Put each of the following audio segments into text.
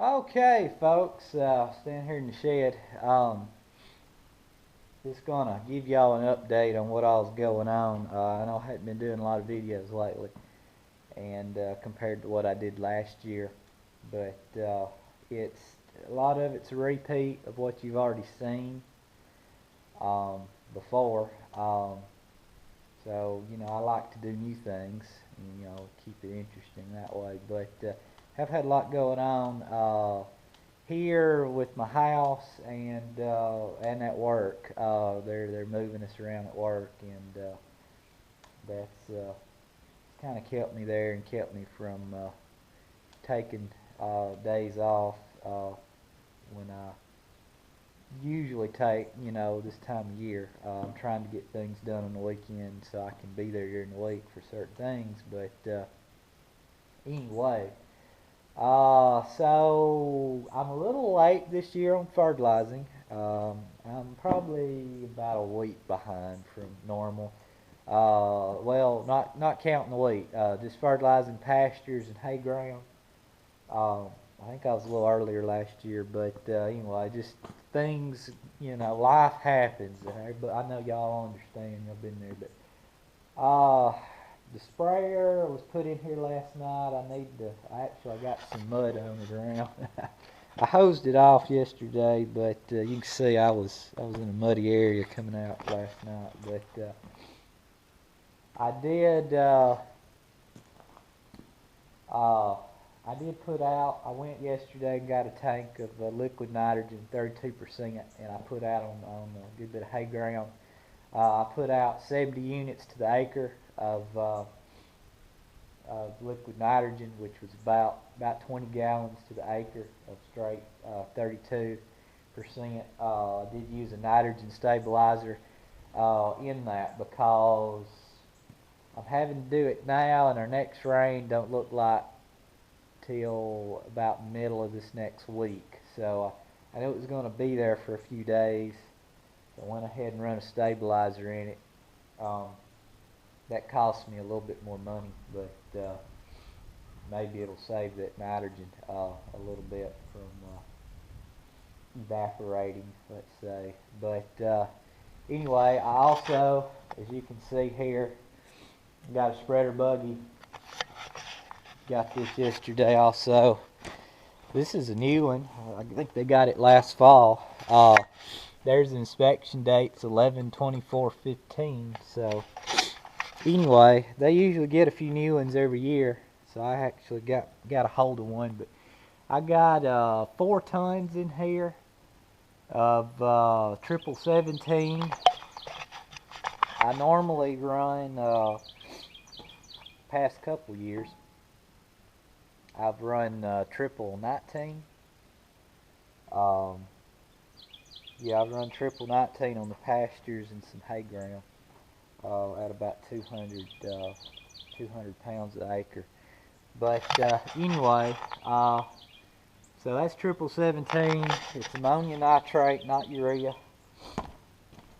Okay, folks, standing here in the shed. Just gonna give y'all an update on what all's going on. I know I hadn't been doing a lot of videos lately, and compared to what I did last year, but it's a lot of it's a repeat of what you've already seen um, before. So I like to do new things, and keep it interesting that way. But have had a lot going on. Here with my house and at work. They're moving us around at work, and that's kind of kept me there and kept me from taking days off when I usually take this time of year. I'm trying to get things done on the weekend so I can be there during the week for certain things. But anyway. So I'm a little late this year on fertilizing. I'm probably about a week behind from normal. Well, not counting the wheat, just fertilizing pastures and hay ground. Um, I think I was a little earlier last year, but anyway, just things, life happens. But I know y'all understand. Y'all been there, but the sprayer was put in here last night. I got some mud on it around. I hosed it off yesterday, but you can see I was in a muddy area coming out last night. But I did uh, I did put out. I went yesterday and got a tank of liquid nitrogen, 32%, and I put out on a good bit of hay ground. I put out 70 units to the acre of liquid nitrogen, which was about 20 gallons to the acre of straight 32%. I did use a nitrogen stabilizer in that because I'm having to do it now, and our next rain don't look like till about middle of this next week. So I knew it was going to be there for a few days. So I went ahead and run a stabilizer in it. Um, that cost me a little bit more money, but maybe it'll save that nitrogen a little bit from evaporating, let's say. But anyway, I also, as you can see here, got a spreader buggy. Got this yesterday also. This is a new one. I think they got it last fall. There's the inspection date's 11/24/15. So anyway, they usually get a few new ones every year. So I actually got a hold of one, but I got 4 tons in here of triple 17. I normally run past couple years. I've run triple 19. Um, yeah, I've run triple 19 on the pastures and some hay ground at about 200 pounds an acre. But anyway, so that's triple 17. It's ammonium nitrate, not urea.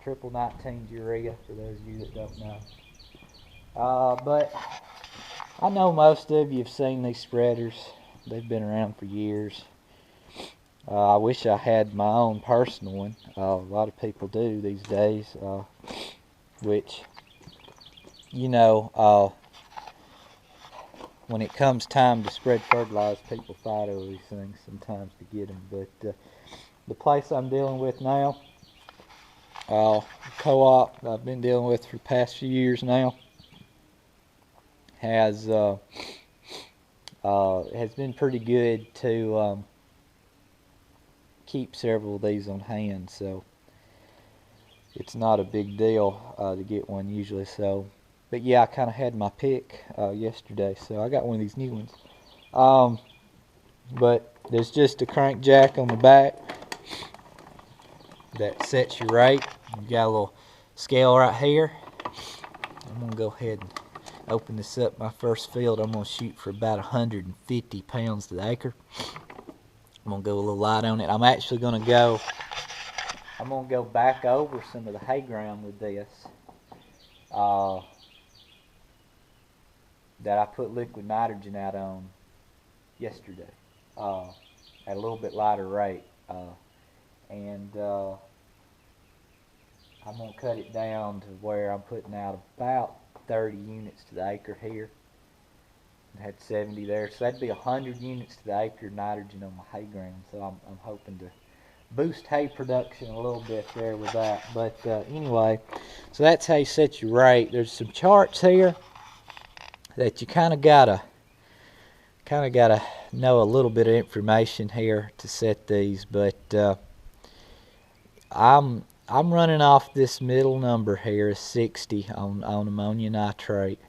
Triple 19 urea, for those of you that don't know. But I know most of you have seen these spreaders. They've been around for years. I wish I had my own personal one. A lot of people do these days, which, when it comes time to spread fertilizer, people fight over these things sometimes to get them. But the place I'm dealing with now, co-op I've been dealing with for the past few years now, has been pretty good to keep several of these on hand, so it's not a big deal to get one usually. So, but yeah, I kind of had my pick yesterday, so I got one of these new ones. But there's just a crankjack on the back that sets your rate. You got a little scale right here. I'm gonna go ahead and open this up. My first field, I'm gonna shoot for about 150 pounds to the acre. I'm gonna go a little light on it. I'm gonna go back over some of the hay ground with this that I put liquid nitrogen out on yesterday. at a little bit lighter rate. And I'm going to cut it down to where I'm putting out about 30 units to the acre here. I had 70 there, so that'd be 100 units to the acre of nitrogen on my hay ground. So I'm hoping to boost hay production a little bit there with that. But anyway, so that's how you set your rate. There's some charts here that you kind of gotta know a little bit of information here to set these. But I'm running off this middle number here is 60 on ammonia nitrate.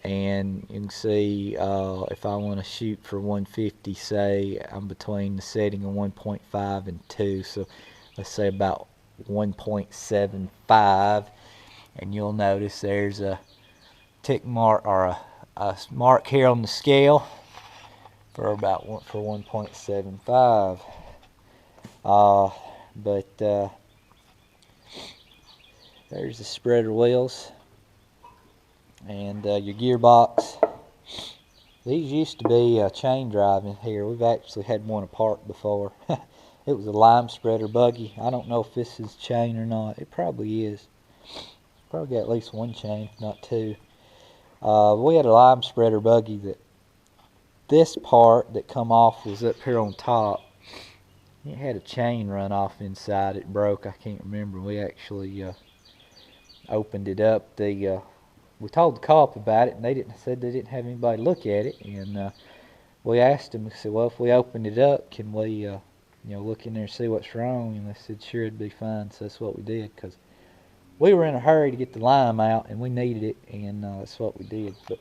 And you can see if I want to shoot for 150, say I'm between the setting of 1.5 and 2, so let's say about 1.75, and you'll notice there's a tick mark or a mark here on the scale for 1.75. But there's the spreader wheels and your gearbox. These used to be chain driving here. We've actually had one apart before. It was a lime spreader buggy. I don't know if this is chain or not. It probably is. Probably got at least one chain, if not two. We had a lime spreader buggy that this part that come off was up here on top. It had a chain run off inside. It broke. I can't remember. We actually opened it up. We told the co-op about it, and they didn't have anybody look at it. And we asked them. We said, "Well, if we opened it up, can we, look in there and see what's wrong?" And they said, "Sure, it'd be fine." So that's what we did, because we were in a hurry to get the lime out, and we needed it, and that's what we did. But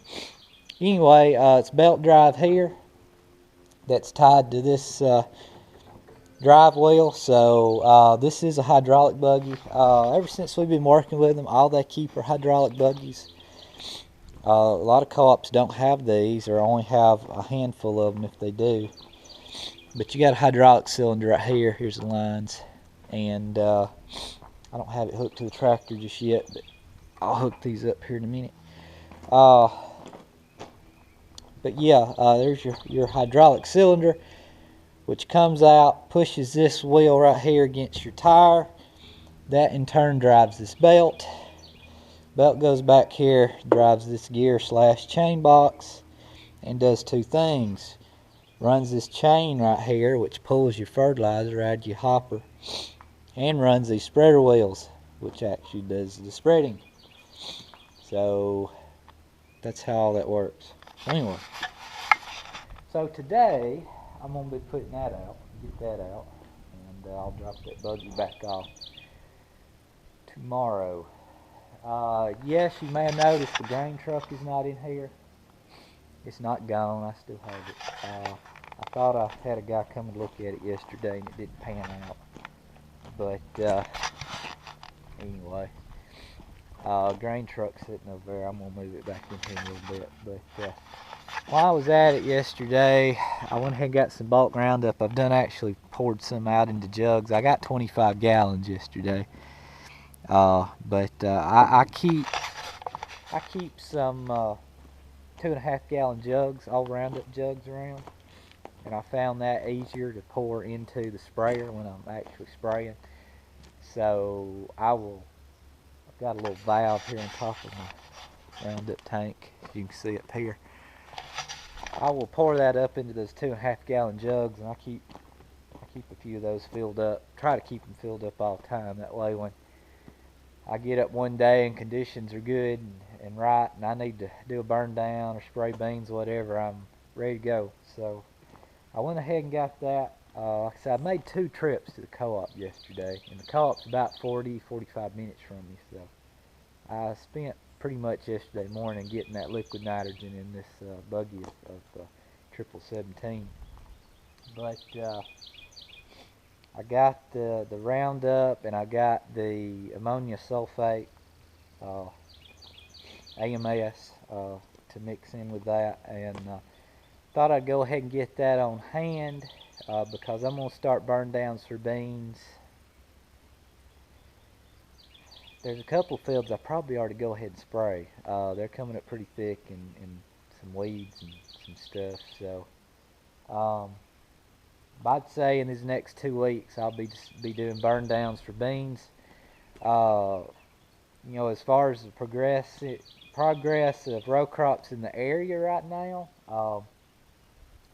anyway, it's belt drive here that's tied to this drive wheel. So this is a hydraulic buggy. Ever since we've been working with them, all they keep are hydraulic buggies. A lot of co-ops don't have these, or only have a handful of them if they do. But you got a hydraulic cylinder right here. Here's the lines. And I don't have it hooked to the tractor just yet, but I'll hook these up here in a minute. But yeah, there's your hydraulic cylinder, which comes out, pushes this wheel right here against your tire. That in turn drives this belt. Belt goes back here, drives this gear / chain box, and does two things. Runs this chain right here, which pulls your fertilizer out of your hopper, and runs these spreader wheels, which actually does the spreading. So that's how all that works. Anyway, so today I'm going to be putting that out, get that out, and I'll drop that buggy back off tomorrow. Yes, you may have noticed the grain truck is not in here. It's not gone. I still have it. I thought I had a guy come and look at it yesterday, and it didn't pan out. But anyway, grain truck sitting over there. I'm gonna move it back in here a little bit. But while I was at it yesterday, I went ahead and got some bulk Roundup. I've done actually poured some out into jugs. I got 25 gallons yesterday. But I keep some 2.5 gallon jugs, all Roundup jugs around, and I found that easier to pour into the sprayer when I'm actually spraying. So I've got a little valve here on top of my Roundup tank, as you can see up here. I will pour that up into those 2.5 gallon jugs, and I keep a few of those filled up. Try to keep them filled up all the time. That way, when I get up one day and conditions are good and right, and I need to do a burn down or spray beans or whatever, I'm ready to go. So I went ahead and got that. Like I said, I made 2 trips to the co-op yesterday, and the co-op's about 40-45 minutes from me. So I spent pretty much yesterday morning getting that liquid nitrogen in this buggy of 1717. But I got the Roundup, and I got the ammonia sulfate AMS to mix in with that, and thought I'd go ahead and get that on hand because I'm going to start burn downs for beans. There's a couple fields I probably ought to go ahead and spray. They're coming up pretty thick and some weeds and some stuff. So I'd say in these next 2 weeks I'll be doing burn downs for beans. Uh, as far as the progress of row crops in the area right now,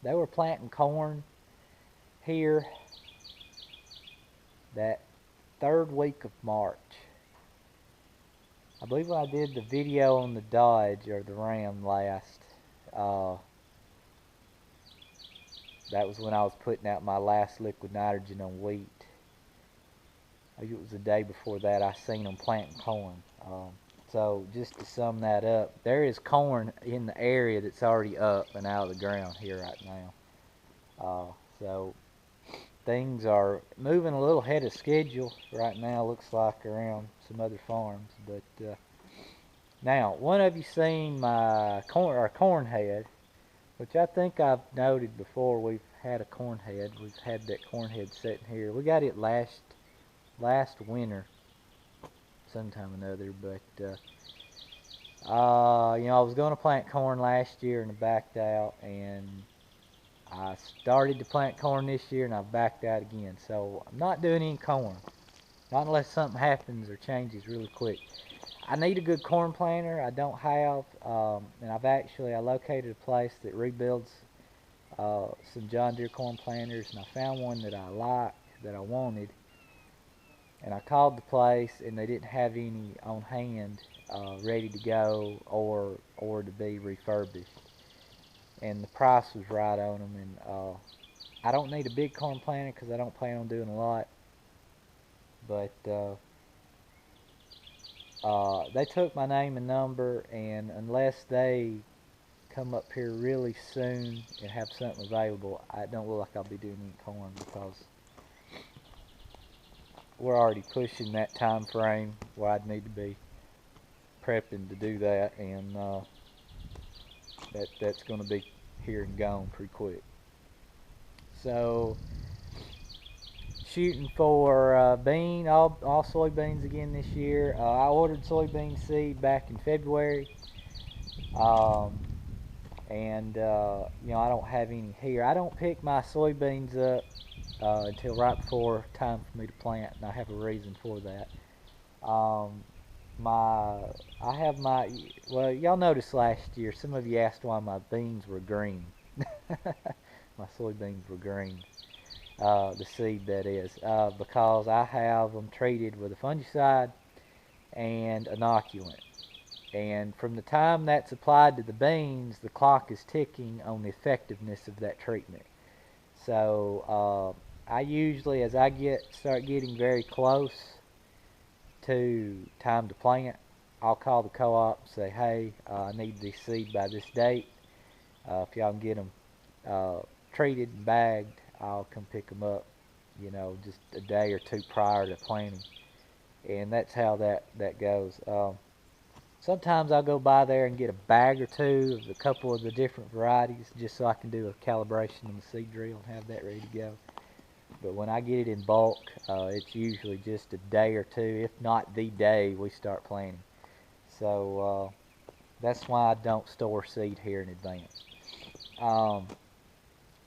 they were planting corn here that third week of March. I believe when I did the video on the Dodge or the Ram last, uh, that was when I was putting out my last liquid nitrogen on wheat. I think it was the day before that I seen them planting corn. So just to sum that up, there is corn in the area that's already up and out of the ground here right now. So things are moving a little ahead of schedule right now, looks like, around some other farms. But now, one of you seen my corn head, which I think I've noted before. We've had a corn head. We've had that corn head sitting here. We got it last winter, sometime or another. But I was going to plant corn last year and I backed out, and I started to plant corn this year and I backed out again. So I'm not doing any corn, not unless something happens or changes really quick. I need a good corn planter. I don't have, and I located a place that rebuilds some John Deere corn planters, and I found one that I liked, that I wanted, and I called the place, and they didn't have any on hand, ready to go or to be refurbished, and the price was right on them. And I don't need a big corn planter because I don't plan on doing a lot, but they took my name and number, and unless they come up here really soon and have something available, I don't look like I'll be doing any corn, because we're already pushing that time frame where I'd need to be prepping to do that, and that's going to be here and gone pretty quick. So shooting for all soybeans again this year. I ordered soybean seed back in February, and I don't have any here. I don't pick my soybeans up until right before time for me to plant, and I have a reason for that. Um, I have well, y'all noticed last year, some of you asked why my beans were green. My soybeans were green, the seed that is, because I have them treated with a fungicide and inoculant. And from the time that's applied to the beans, the clock is ticking on the effectiveness of that treatment. So I usually, as I start getting very close to time to plant, I'll call the co-op and say, hey, I need this seed by this date. If y'all can get them treated and bagged, I'll come pick them up, just a day or two prior to planting. And that's how that goes. Sometimes I'll go by there and get a bag or two of a couple of the different varieties, just so I can do a calibration on the seed drill and have that ready to go. But when I get it in bulk, it's usually just a day or two, if not the day we start planting. So that's why I don't store seed here in advance.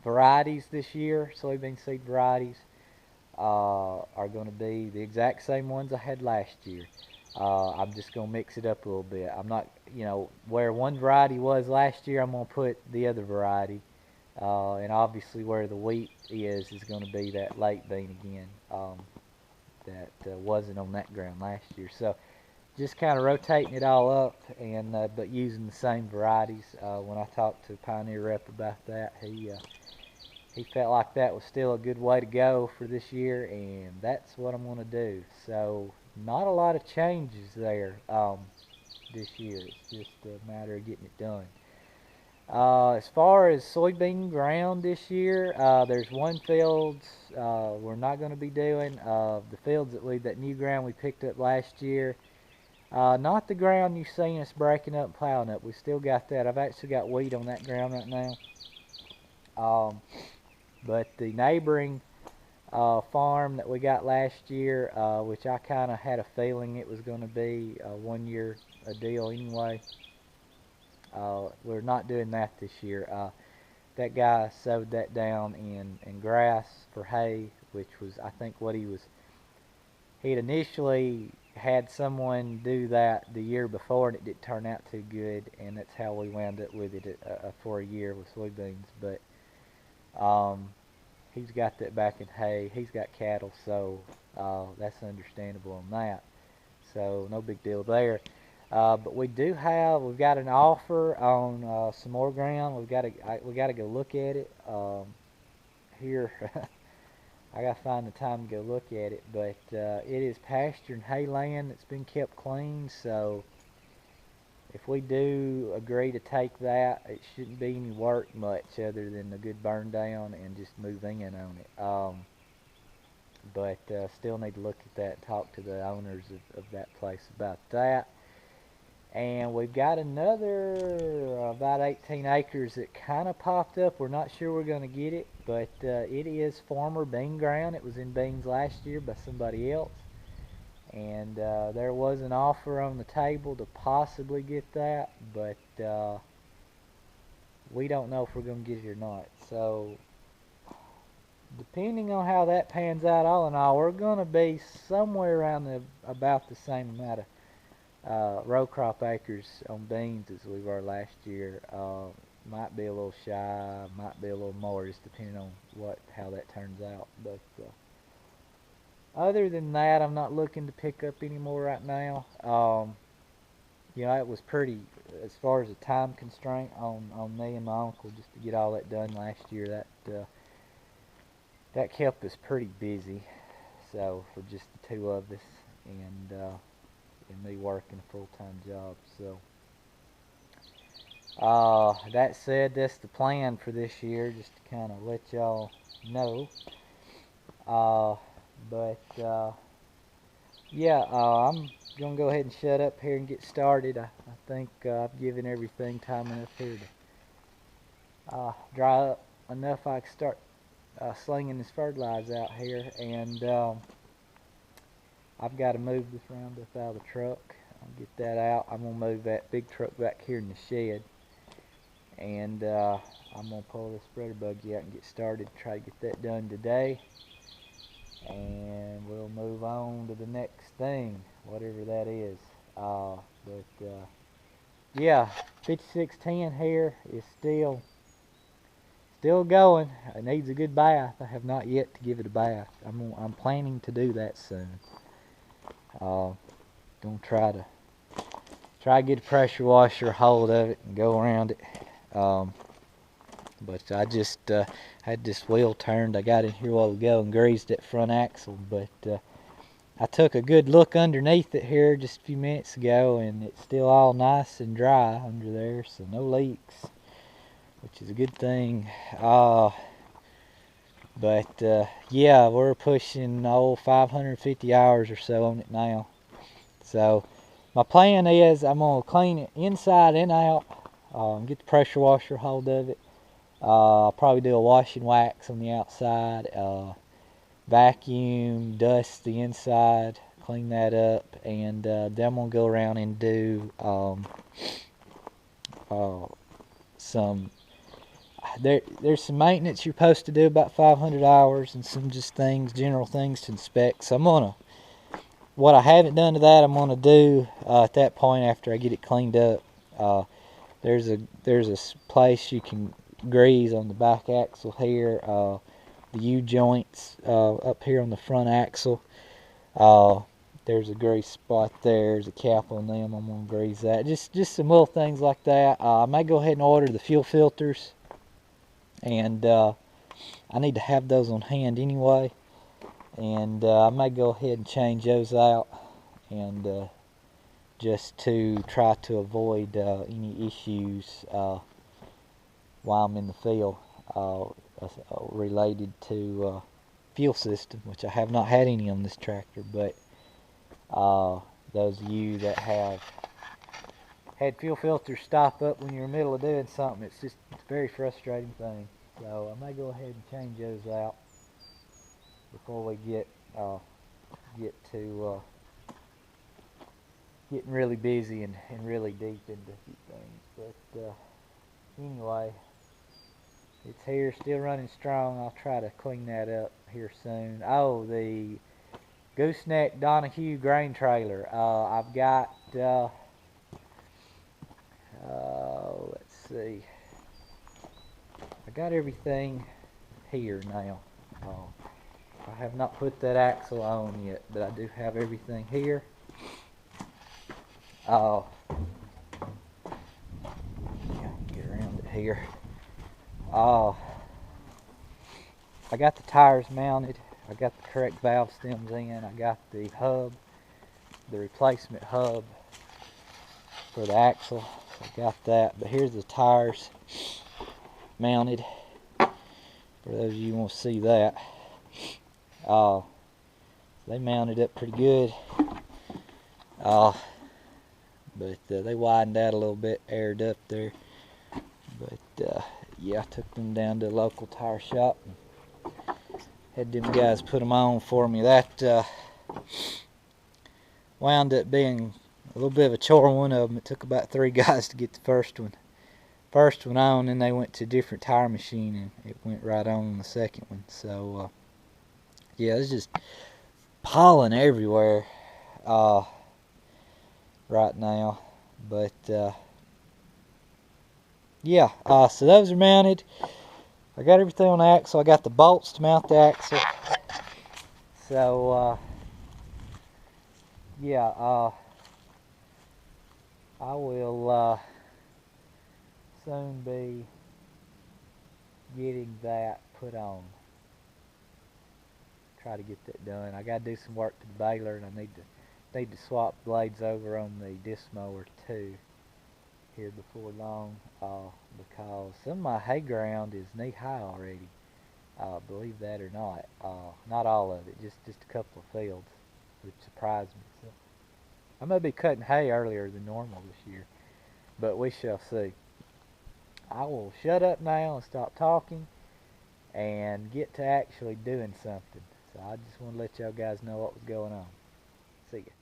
Varieties this year, soybean seed varieties, are going to be the exact same ones I had last year. I'm just going to mix it up a little bit. I'm not, where one variety was last year, I'm going to put the other variety. And obviously where the wheat is going to be that late bean again, that wasn't on that ground last year. So just kind of rotating it all up, and but using the same varieties. When I talked to Pioneer Rep about that, he felt like that was still a good way to go for this year, and that's what I'm going to do. So not a lot of changes there this year. It's just a matter of getting it done. As far as soybean ground this year, there's one field we're not going to be doing. The fields that new ground we picked up last year, not the ground you've seen us breaking up and plowing up. We still got that. I've actually got wheat on that ground right now. But the neighboring farm that we got last year, which I kind of had a feeling it was going to be a 1 year deal anyway. We're not doing that this year. that guy sowed that down in grass for hay, which was, I think, what he'd initially had someone do that the year before, and it didn't turn out too good, and that's how we wound up with it for a year with soybeans. But he's got that back in hay. He's got cattle, so that's understandable on that. So no big deal there. But we've got an offer on some more ground. We got to go look at it here. I got to find the time to go look at it. But it is pasture and hay land that's been kept clean. So if we do agree to take that, it shouldn't be any work much other than a good burn down and just move in on it. But still need to look at that and talk to the owners of that place about that. And we've got another about 18 acres that kind of popped up. We're not sure we're going to get it, but it is former bean ground. It was in beans last year by somebody else. And there was an offer on the table to possibly get that, but we don't know if we're going to get it or not. So depending on how that pans out, all in all, we're going to be somewhere around about the same amount of row crop acres on beans as we were last year. Might be a little shy, might be a little more, just depending on how that turns out. But other than that, I'm not looking to pick up any more right now. It was pretty, as far as a time constraint on me and my uncle, just to get all that done last year. That kept us pretty busy. So for just the two of us, and me working a full-time job. So that said, that's the plan for this year, just to kind of let y'all know. I'm gonna go ahead and shut up here and get started. I think I've given everything time enough here to dry up enough. I can start slinging this fertilizer out here, and I've got to move this Roundup out of the truck. I'll get that out. I'm going to move that big truck back here in the shed. And I'm going to pull this spreader buggy out and get started. Try to get that done today. And we'll move on to the next thing, whatever that is. 5610 here is still going. It needs a good bath. I have not yet to give it a bath. I'm planning to do that soon. Gonna try to get a pressure washer hold of it and go around it. But I just had this wheel turned. I got in here a while ago and greased that front axle, but I took a good look underneath it here just a few minutes ago, and it's still all nice and dry under there, so no leaks, which is a good thing. We're pushing 550 hours or so on it now. So my plan is I'm going to clean it inside and out, get the pressure washer hold of it. I'll probably do a wash and wax on the outside, vacuum, dust the inside, clean that up, and then I'm going to go around and do there's some maintenance you're supposed to do, about 500 hours, and some just general things to inspect. So what I haven't done to that, I'm going to do at that point after I get it cleaned up. There's a place you can grease on the back axle here, the U-joints up here on the front axle. There's a grease spot there. There's a cap on them. I'm going to grease that. Just some little things like that. I may go ahead and order the fuel filters, and I need to have those on hand anyway. And I may go ahead and change those out, and just to try to avoid any issues while I'm in the field related to fuel system, which I have not had any on this tractor. But those of you that have had fuel filters stop up when you're in the middle of doing something, it's a very frustrating thing. So I may go ahead and change those out before we get to getting really busy and really deep into things. But anyway, It's here, still running strong. I'll try to clean that up here soon. Oh, the gooseneck Donahue grain trailer. I've got, let's see, I got everything here now. I have not put that axle on yet, but I do have everything here. Uh, get around it here. I got the tires mounted. I got the correct valve stems in. I got the hub, the replacement hub for the axle. So I got that. But here's the tires mounted. For those of you who want to see that. They mounted up pretty good. But they widened out a little bit, aired up there. But yeah, I took them down to a local tire shop and had them guys put them on for me. That wound up being a little bit of a chore. One of them, it took about 3 guys to get the first one on, and they went to a different tire machine and it went right on the second one. So yeah, it's just pollen everywhere right now. But yeah, so those are mounted. I got everything on the axle. I got the bolts to mount the axle. So yeah, I will soon be getting that put on. Try to get that done. I got to do some work to the baler, and I need to swap blades over on the disc mower too here before long, because some of my hay ground is knee high already. Believe that or not. Not all of it, just a couple of fields, which surprised me. So I may be cutting hay earlier than normal this year, but we shall see. I will shut up now and stop talking and get to actually doing something. So I just want to let y'all guys know what was going on. See ya.